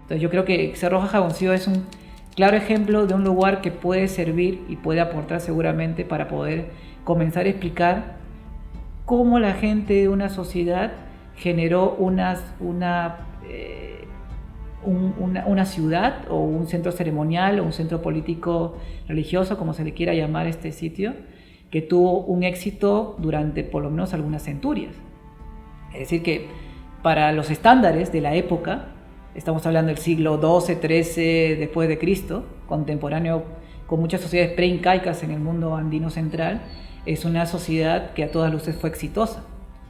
Entonces yo creo que Cerro Jaboncillo es un claro ejemplo de un lugar que puede servir y puede aportar seguramente para poder comenzar a explicar cómo la gente de una sociedad generó una ciudad o un centro ceremonial o un centro político religioso, como se le quiera llamar a este sitio, que tuvo un éxito durante por lo menos algunas centurias. Es decir, que para los estándares de la época, estamos hablando del siglo XII, XIII después de Cristo, contemporáneo con muchas sociedades preincaicas en el mundo andino central, es una sociedad que a todas luces fue exitosa.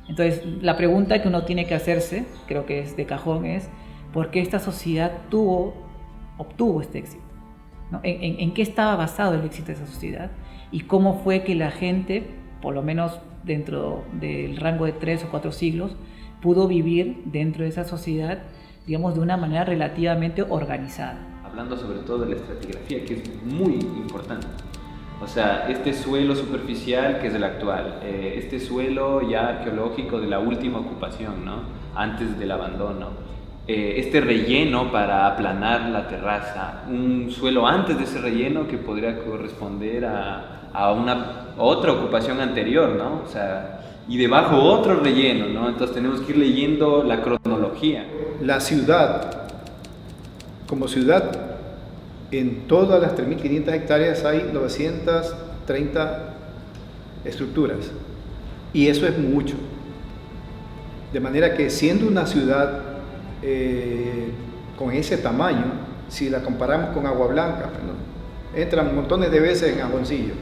Entonces, la pregunta que uno tiene que hacerse, creo que es de cajón, es ¿por qué esta sociedad obtuvo este éxito? ¿No? ¿En qué estaba basado el éxito de esa sociedad? ¿Y cómo fue que la gente, por lo menos dentro del rango de 3 o 4 siglos, pudo vivir dentro de esa sociedad, digamos, de una manera relativamente organizada? Hablando sobre todo de la estratigrafía, que es muy importante. O sea, este suelo superficial que es el actual, este suelo ya arqueológico de la última ocupación, ¿no? Antes del abandono, este relleno para aplanar la terraza, un suelo antes de ese relleno que podría corresponder a una otra ocupación anterior, ¿no? O sea, y debajo otro relleno, ¿no? Entonces tenemos que ir leyendo la cronología. La ciudad, como ciudad, en todas las 3.500 hectáreas hay 930 estructuras, y eso es mucho. De manera que siendo una ciudad con ese tamaño, si la comparamos con Agua Blanca, ¿no? Entran montones de veces en Jaboncillo.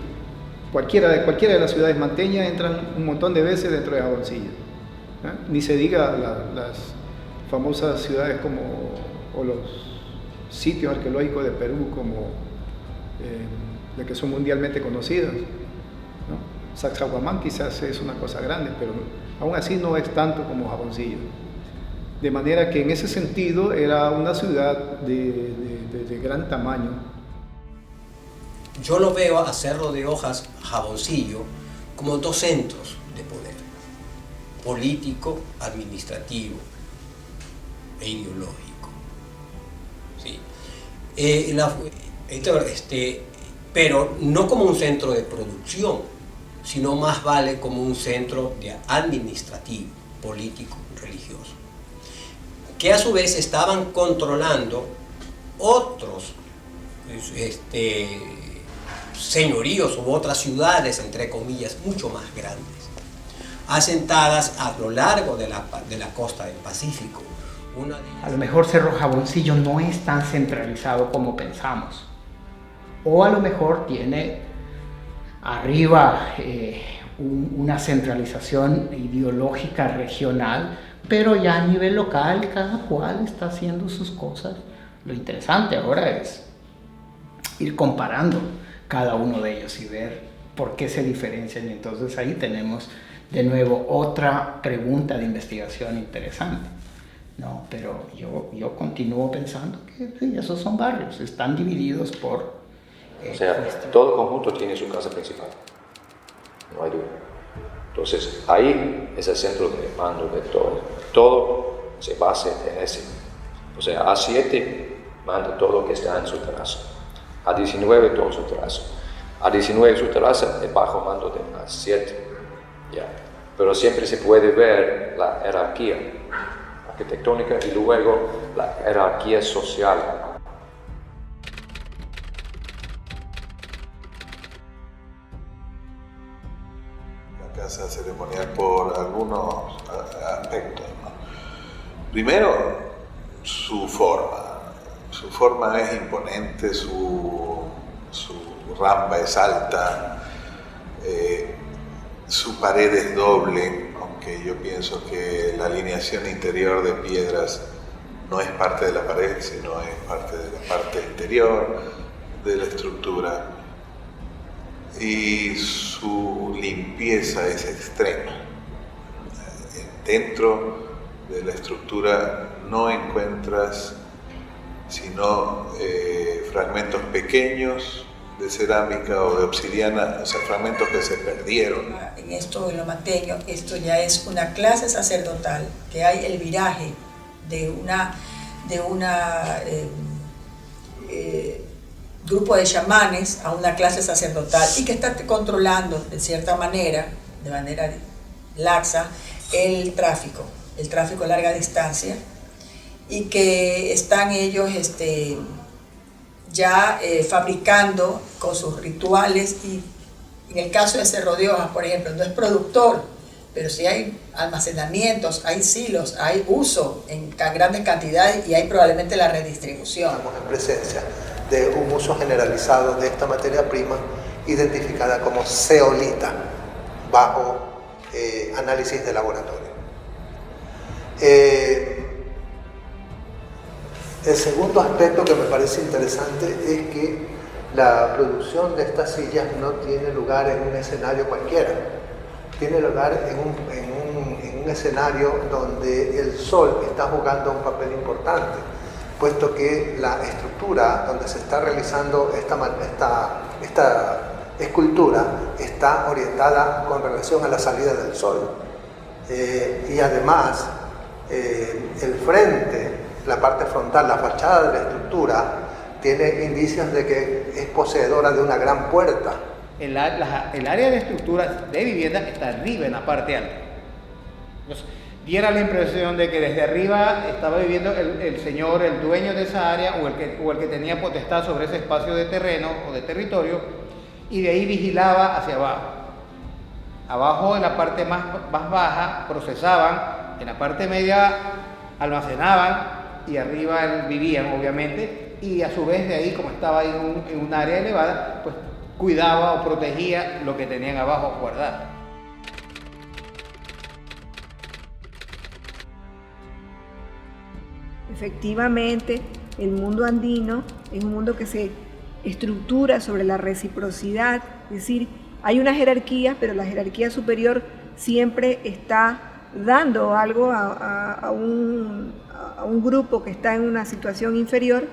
Cualquiera de las ciudades manteñas entran un montón de veces dentro de Jaboncillo. Ni se diga las famosas ciudades o los sitios arqueológicos de Perú como de que son mundialmente conocidos, ¿no? Sacsayhuamán quizás es una cosa grande, pero aún así no es tanto como Jaboncillo. De manera que en ese sentido era una ciudad de gran tamaño. Yo lo veo a Cerro de Hojas, Jaboncillo, como dos centros de poder: político, administrativo e ideológico. ¿Sí? Pero no como un centro de producción, sino más vale como un centro administrativo, político, religioso, que a su vez estaban controlando otros señoríos u otras ciudades, entre comillas, mucho más grandes, asentadas a lo largo de la costa del Pacífico. A lo mejor Cerro Jaboncillo no es tan centralizado como pensamos, o a lo mejor tiene arriba una centralización ideológica regional, pero ya a nivel local cada cual está haciendo sus cosas. Lo interesante ahora es ir comparando cada uno de ellos y ver por qué se diferencian, y entonces ahí tenemos de nuevo otra pregunta de investigación interesante. No, pero yo continúo pensando que sí, esos son barrios, están divididos por... todo conjunto tiene su casa principal, no hay duda. Entonces, ahí es el centro de mando de todo. Todo se basa en ese. O sea, A7 manda todo lo que está en su terraza. A19 todo su terraza. A19 su terraza, el bajo mando de A7. ¿Ya? Pero siempre se puede ver la jerarquía arquitectónica y luego la jerarquía social. La casa ceremonial por algunos aspectos, ¿no? Primero, su forma. Su forma es imponente, su rampa es alta, su pared es doble, aunque yo pienso que la alineación interior de piedras no es parte de la pared, sino es parte de la parte interior de la estructura. Y su limpieza es extrema. Dentro de la estructura no encuentras sino fragmentos pequeños de cerámica o de obsidiana, o sea, fragmentos que se perdieron. En esto, en lo manteño, esto ya es una clase sacerdotal, que hay el viraje de de una grupo de chamanes a una clase sacerdotal y que está controlando de cierta manera, de manera laxa, el tráfico a larga distancia, y que están ellos ya fabricando con sus rituales. Y en el caso de Cerro de Hojas, por ejemplo, no es productor, pero sí hay almacenamientos, hay silos, hay uso en grandes cantidades y hay probablemente la redistribución. Estamos en presencia de un uso generalizado de esta materia prima identificada como zeolita bajo análisis de laboratorio. El segundo aspecto que me parece interesante es que la producción de estas sillas no tiene lugar en un escenario cualquiera, tiene lugar en un escenario donde el sol está jugando un papel importante, puesto que la estructura donde se está realizando esta escultura está orientada con relación a la salida del sol. Y además, el frente, la parte frontal, la fachada de la estructura, tiene indicios de que es poseedora de una gran puerta. El área de estructuras de vivienda está arriba en la parte alta. Entonces, diera la impresión de que desde arriba estaba viviendo el señor, el dueño de esa área o el que tenía potestad sobre ese espacio de terreno o de territorio, y de ahí vigilaba hacia abajo. Abajo, en la parte más baja, procesaban, en la parte media almacenaban y arriba vivían, obviamente, y a su vez de ahí, como estaba ahí en un área elevada, pues cuidaba o protegía lo que tenían abajo guardado. Efectivamente, el mundo andino es un mundo que se estructura sobre la reciprocidad, es decir, hay una jerarquía, pero la jerarquía superior siempre está dando algo a un grupo que está en una situación inferior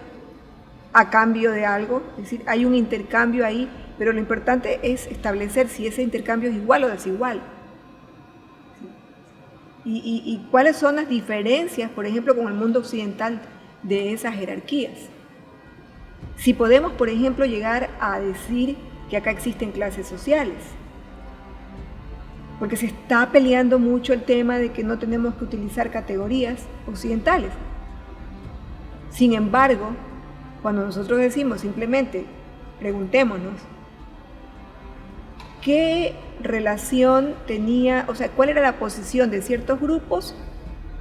a cambio de algo, es decir, hay un intercambio ahí, pero lo importante es establecer si ese intercambio es igual o desigual. Y cuáles son las diferencias, por ejemplo, con el mundo occidental de esas jerarquías. Si podemos, por ejemplo, llegar a decir que acá existen clases sociales, porque se está peleando mucho el tema de que no tenemos que utilizar categorías occidentales. Sin embargo, cuando nosotros decimos simplemente, preguntémonos, ¿qué relación tenía, o sea, cuál era la posición de ciertos grupos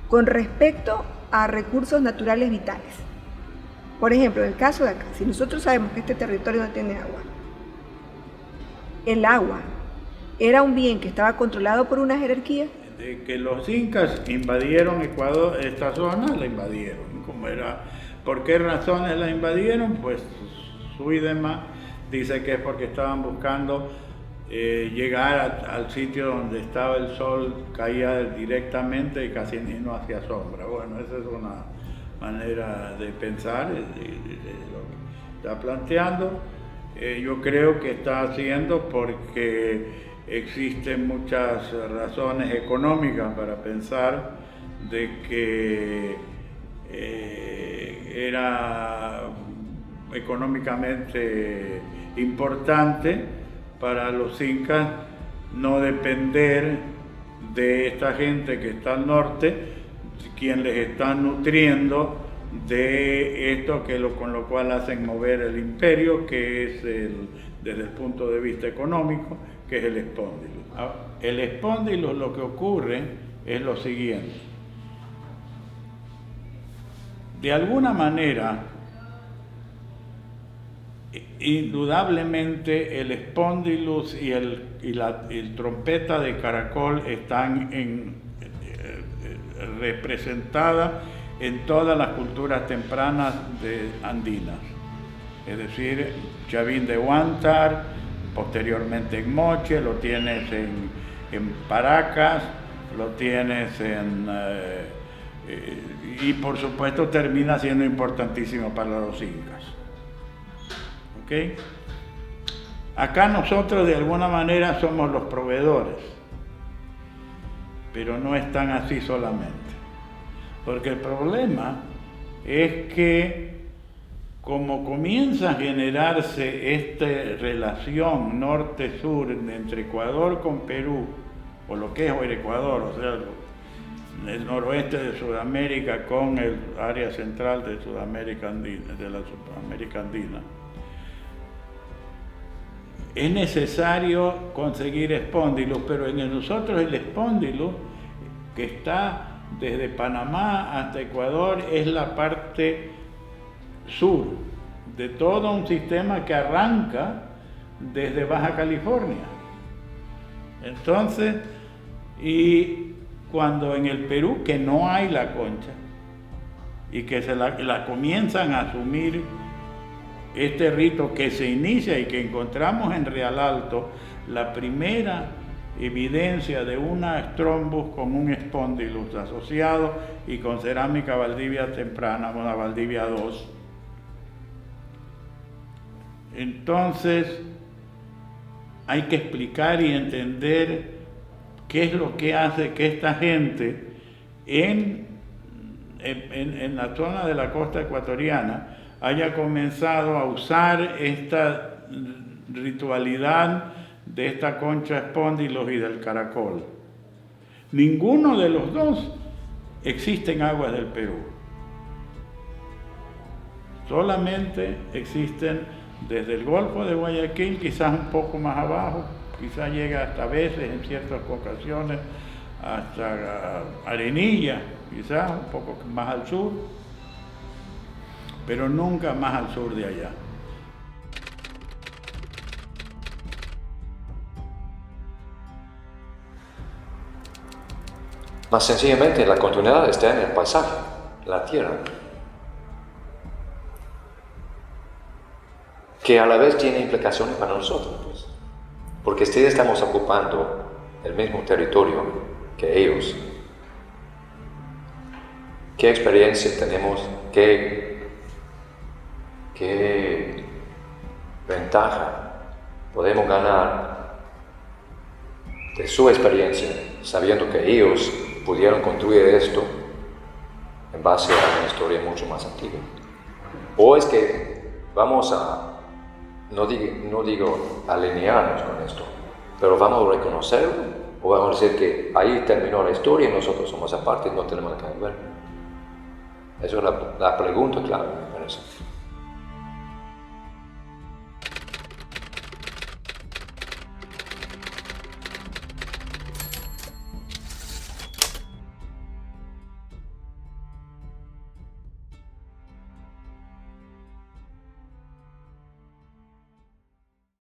con respecto a recursos naturales vitales? Por ejemplo, en el caso de acá, si nosotros sabemos que este territorio no tiene agua, el agua era un bien que estaba controlado por una jerarquía. De que los incas invadieron Ecuador, esta zona la invadieron. ¿Cómo era? ¿Por qué razones la invadieron? Pues Suidema dice que es porque estaban buscando llegar al sitio donde estaba el sol, caía directamente y casi no hacía sombra. Bueno, esa es una manera de pensar de lo que está planteando. Yo creo que está haciendo porque existen muchas razones económicas para pensar de que era económicamente importante para los incas no depender de esta gente que está al norte, quien les está nutriendo de esto con lo cual hacen mover el imperio, que es desde el punto de vista económico, que es el espóndilo. El espóndilo, lo que ocurre es lo siguiente. De alguna manera, indudablemente el espóndilus y el trompeta de caracol están representadas en todas las culturas tempranas andinas. Es decir, Chavín de Huántar, posteriormente en Moche, lo tienes en Paracas, lo tienes y por supuesto termina siendo importantísimo para los incas. ¿Okay? Acá nosotros de alguna manera somos los proveedores, pero no es tan así solamente, porque el problema es que como comienza a generarse esta relación norte-sur entre Ecuador con Perú, o lo que es hoy Ecuador, o sea, el noroeste de Sudamérica con el área central de Sudamérica andina, de la Sudamérica andina, es necesario conseguir espóndilos, pero en nosotros el espóndilo que está desde Panamá hasta Ecuador es la parte sur de todo un sistema que arranca desde Baja California. Entonces, y cuando en el Perú, que no hay la concha, y que la comienzan a asumir este rito que se inicia y que encontramos en Real Alto, la primera evidencia de una strombus con un espóndilus asociado y con cerámica Valdivia temprana, una Valdivia 2. Entonces, hay que explicar y entender qué es lo que hace que esta gente en la zona de la costa ecuatoriana haya comenzado a usar esta ritualidad de esta concha espóndilos y del caracol. Ninguno de los dos existe en aguas del Perú. Solamente existen desde el Golfo de Guayaquil, quizás un poco más abajo, quizás llega hasta veces en ciertas ocasiones hasta Arenilla, quizás un poco más al sur, pero nunca más al sur de allá. Más sencillamente, la continuidad está en el paisaje, la tierra, que a la vez tiene implicaciones para nosotros, pues. Porque si estamos ocupando el mismo territorio que ellos, ¿qué experiencia tenemos? ¿Qué ventaja podemos ganar de su experiencia, sabiendo que ellos pudieron construir esto en base a una historia mucho más antigua? ¿O es que vamos a, no digo alinearnos con esto, pero vamos a reconocerlo, o vamos a decir que ahí terminó la historia y nosotros somos aparte y no tenemos nada que ver? Esa es la pregunta clave, me parece.